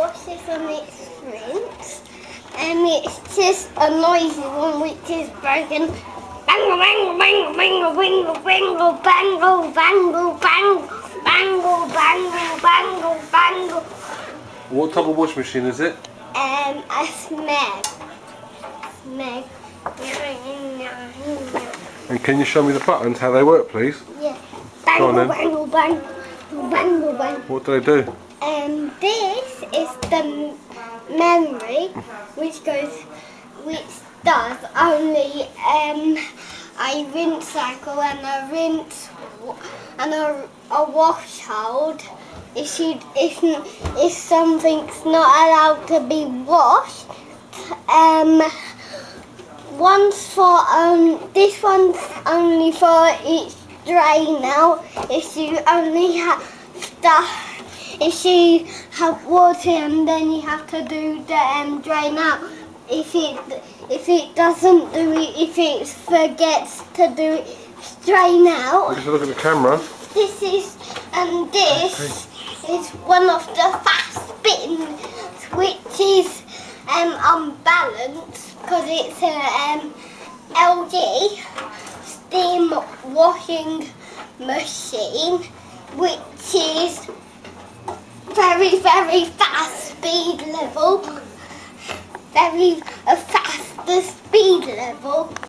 washes and it shrinks. It's just a noisy one which is broken. Bangle, bangle, bangle, bangle, bangle, bangle, bangle, bangle, bangle, bangle, bangle, bangle, bangle. What type of washing machine is it? A Smeg. Smeg. And can you show me the buttons, how they work, please? Yeah. Go on Bangle, then. bangle, bangle, bangle, bangle. What do they do? This is the memory which does only a rinse cycle and a rinse and a wash hold. If something's not allowed to be washed, this one's only for each drain out. If you only have stuff. If you have water and then you have to do the drain out. If it doesn't do it, if it forgets to do it, drain out. Just look at the camera. This is is one of the fast bins, which is unbalanced because it's a LG steam washing machine, which is very, very fast speed level. Very fast speed level.